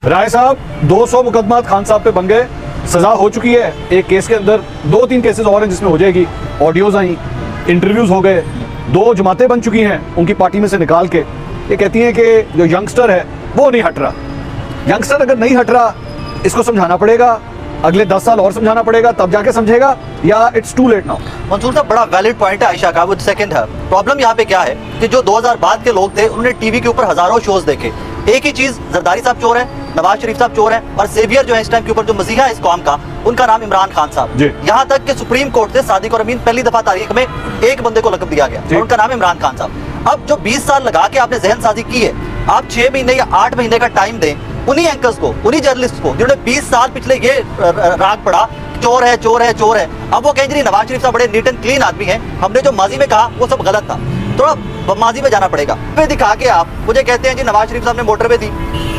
राय साहब 200 मुकदमा खान साहब पे बन गए, सजा हो चुकी है एक केस के अंदर, 2-3 केसेस और हैं जिसमें हो जाएगी। ऑडियोज आई, इंटरव्यूज हो गए, 2 जमातें बन चुकी हैं उनकी पार्टी में से निकाल के। ये कहती हैं कि जो यंगस्टर है वो नहीं हट रहा। यंगस्टर अगर नहीं हट रहा, इसको समझाना पड़ेगा, अगले 10 साल और समझाना पड़ेगा, तब जाके समझेगा, या it's too late now. Mansoor साहब बड़ा वैलिड पॉइंट है आयशा का, वो सेकंड है। प्रॉब्लम यहाँ पे क्या है कि जो 2000 बाद के लोग थे उन्होंने टीवी के ऊपर हजारों शोज देखे, एक ही चीज, जरदारी साहब चोर है, नवाज शरीफ साहब चोर है, और सेवियर जो है इस टाइम के ऊपर जो मसीहा है इस कौम का, उनका नाम इमरान खान साहब। यहाँ तक कि सुप्रीम कोर्ट से सादिक और अमीन पहली दफा तारीख में एक बंदे को लकब दिया गया और उनका नाम इमरान खान साहब। अब जो 20 साल लगा के आपने जहन साजी की है, आप 6 महीने या 8 महीने का टाइम दें उन्हीं एंकर्स को, उन्हीं जर्नलिस्ट को जिन्होंने 20 साल पिछले ये राग पड़ा चोर है चोर है चोर है। अब वो कहेंगे नवाज शरीफ साहब बड़े नीट एंड क्लीन आदमी हैं, हमने जो माजी में कहा वो सब गलत था, थोड़ा माजी में जाना पड़ेगा। पे दिखा के आप मुझे कहते हैं जी नवाज शरीफ साहब ने मोटरवे दी,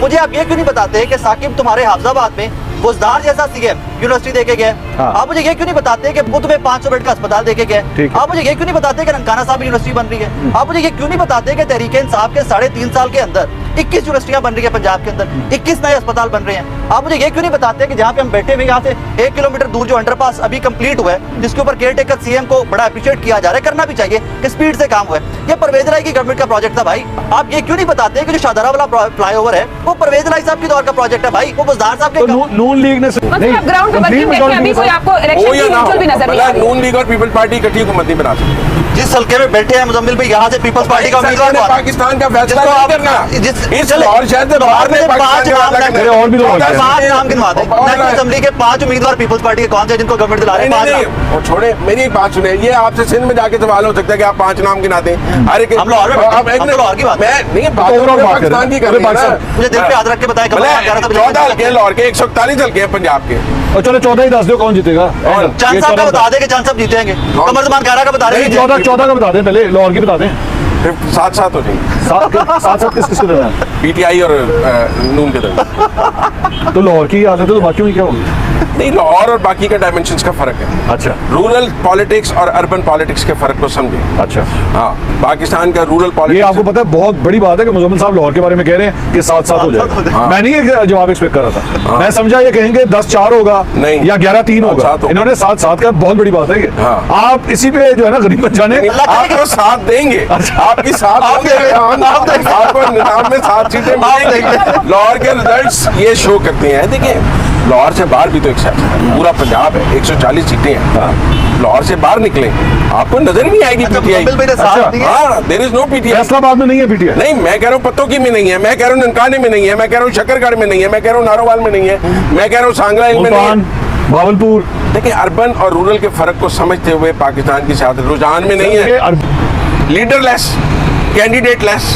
मुझे आप ये क्यों नहीं बताते कि साकिब तुम्हारे हाफिजाबाद में बुजदार जैसा सीएम यूनिवर्सिटी देके गए? आप मुझे ये क्यों नहीं बताते कि बुध में 500 बेड का अस्पताल देके गए? आप मुझे ये क्यों नहीं बताते कि ननकाना साहब यूनिवर्सिटी बन रही है? आप मुझे ये क्यों नहीं बताते कि तहरीक-ए-इंसाफ के 3.5 साल के अंदर 21 यूनिवर्सिटियां बन रही है पंजाब के अंदर, 21 नए अस्पताल बन रहे हैं? आप मुझे ये क्यों नहीं बताते कि जहाँ पे हम बैठे हुए यहाँ से 1 किलोमीटर दूर जो अंडरपास अभी कंप्लीट हुआ है, जिसके ऊपर केयर टेकर सीएम को बड़ा अप्रिशिएट किया जा रहा है, करना भी चाहिए कि स्पीड से काम हुआ है। ये परवेज राय की गवर्नमेंट का प्रोजेक्ट था भाई। आप ये क्यों नहीं बताते कि जो शाहदरा वाला फ्लाईओवर है वो परवेज राय साहब के दौर का प्रोजेक्ट है भाई, वो बुजदार साहब के नून लीग ने ग्राउंड पे वर्किंग देखें, अभी कोई आपको इलेक्शन की विजुअल भी नजर नहीं आ रही। नून लीग और पीपल्स पार्टी इकट्ठी हुकूमत नहीं बना सकती। जिस हल्के में बैठे हैं मुजम्मिल भाई, यहाँ से पीपल्स पार्टी का उम्मीदवार पाकिस्तान का फैसला नहीं करना, इस और शायद बाहर में 5 नाम गिनवा दें। नेशनल असेंबली के 5 उम्मीदवार पीपल्स पार्टी के कौन से जिनको गवर्नमेंट दिला रही है? और छोड़े, मेरी एक बात सुने, ये आपसे सिंध में जाके सवाल हो सकता है कि आप 5 नाम गिना दें। अरे हम लाहौर की बात नहीं, पाकिस्तान की कर रहे हैं। मुझे दिल पे याद रख के बताएं, 14 हल्के लाहौर के, 141 हल्के हैं पंजाब के। और चलो 14 ही दस दो, कौन जीतेगा? चांद साहब का बता दें कि चांद साहब जीतेंगे, कमर जमान कारा का बता दें। 14 का बता दें, पहले लाहौर की बता दें। फिर 7-7 हो जाएंगे, 7 किस दरमियान? पीटीआई और नून के दरमियान। तो लाहौर की हालत है तो बाकी में क्या होगी? नहीं, लाहौर और बाकी का डायमेंशंस का फर्क है। अच्छा, रूरल पॉलिटिक्स और अर्बन पॉलिटिक्स के फर्क को समझे। अच्छा, हाँ, पाकिस्तान का रूरल ये पॉलिटिक्स, आपको पता है बहुत बड़ी बात है कि मुजम्मिल साहब लाहौर के बारे में कह रहे हैं कि 7-7 हो जाएगा। मैं नहीं ये जवाब एक्सपेक्ट कर रहा था, मैं समझा ये कहेंगे 10-4 होगा नहीं, या 11-3 होगा। इन्होंने 7-7 का, बहुत बड़ी बात है ये। आप इसी पे जो है ना गरीब जाने, आपको साथ देंगे, आपकी साथ आपको निजाम में 7 सीटें मिलेंगी। लाहौर के रिजल्ट्स ये शो करते हैं। देखिए, लाहौर से बाहर भी तो एक पूरा पंजाब है, 140 सीटें हैं। लाहौर से बाहर निकले आपको नजर ही नहीं आएगी PTI. There is no PTI. Faisalabad में नहीं है पीटीआई। नहीं, मैं कह रहा हूँ पत्तोकी में नहीं है, मैं कह रहा हूँ ननकाने में नहीं है, मैं कह रहा हूँ शकरगढ़ में नहीं है, मैं कह रहा हूँ नारोवाल में नहीं है, मैं कह रहा हूँ सांगला में नहीं है, भावलपुर। देखिए, अर्बन और रूरल के फर्क को समझते हुए पाकिस्तान की सियासत रुझान में नहीं है। लीडर लेस, कैंडिडेट लेस,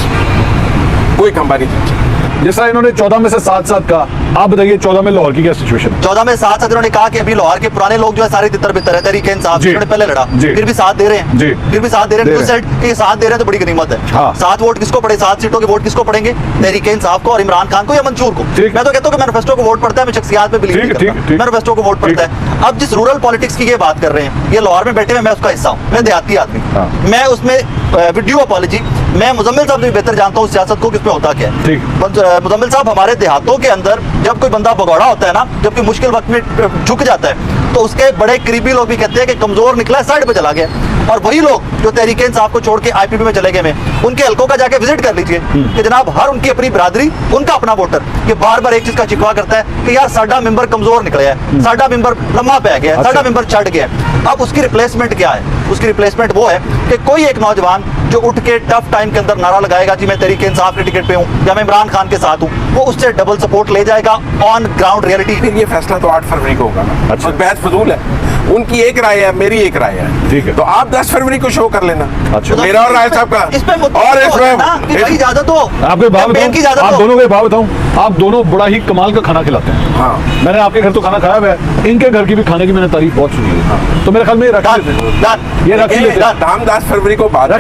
कोई कंपैरिजन। जैसा इन्होंने 14 में से 7-7 का, आप बताइए 14 में लाहौर की क्या सिचुएशन? 14 में 7 इन्होंने कहा कि अभी लाहौर के पुराने लोग जो है सारे तितर बितर है, तहरीक-ए-इंसाफ जिन्होंने पहले लड़ा, फिर भी साथ दे रहे हैं, फिर भी साथ दे रहे हैं। ये साथ दे रहे हैं तो बड़ी गनीमत है। 7 वोट किसको पड़े? 7 सीटों के वोट किसको पड़ेंगे? तहरीक-ए-इंसाफ को और इमरान खान को या मंसूर को? मैं तो कहता हूँ कि मैनिफेस्टो को वोट पड़ता है, मैं शख्सियात में बिलीव नहीं करता, मैनिफेस्टो को वोट पड़ता है। अब जिस रूरल पॉलिटिक्स की ये बात कर रहे हैं, ये लाहौर में बैठे हुए, मैं उसका हिस्सा हूँ, मैं देहाती आदमी, मैं उसमें वीडियो अपॉलॉजी, मैं मुजम्मिल साहब से बेहतर जानता हूँ सियासत को, किसमें होता क्या है। मुजम्मिल साहब, हमारे देहातों के अंदर जब कोई बंदा भगौड़ा होता है ना, जबकि मुश्किल वक्त में झुक जाता है, तो उसके बड़े करीबी लोग भी कहते हैं कि कमजोर निकला है, साइड पे चला गया। और वही लोग जो तहरीक-ए-इंसाफ को छोड़ के आईपीपी में चले गए में, उनके हल्कों का जाके विजिट कर लीजिए कि जनाब हर उनकी अपनी बिरादरी, उनका अपना वोटर ये बार बार एक चीज का शिकवा करता है कि यार साडा मेंबर कमजोर निकला है, साडा मेंबर लम्बा पै गया, साडा मेंबर चढ़ गया। अब उसकी रिप्लेसमेंट क्या है? उसकी रिप्लेसमेंट वो है कि कोई एक नौजवान जो उठ के टफ टाइम के अंदर नारा लगाएगा जी मैं तहरीक-ए-इंसाफ के टिकट पे हूँ या मैं इमरान खान के साथ हूँ, वो उससे डबल सपोर्ट ले जाएगा ऑन ग्राउंड रियलिटी। फिर ये फैसला तो 8 फरवरी को होगा ना। अच्छा, बहस फजूल है, उनकी एक राय है, मेरी एक राय है, ठीक है, तो आप 10 फरवरी को शो कर लेना। अच्छा, मेरा और राय साहब का इसमें और इसमें इजाजत हो। आपके भाव बताऊं, आप दोनों के भाव बताऊं, आप दोनों बड़ा ही कमाल का खाना खिलाते हैं। हाँ, मैंने आपके घर तो खाना खाया हुआ है, इनके घर की भी खाने की मैंने तारीफ बहुत सुनी है। तो मेरे ख्याल में ये रख लेते हैं, 10 फरवरी को बात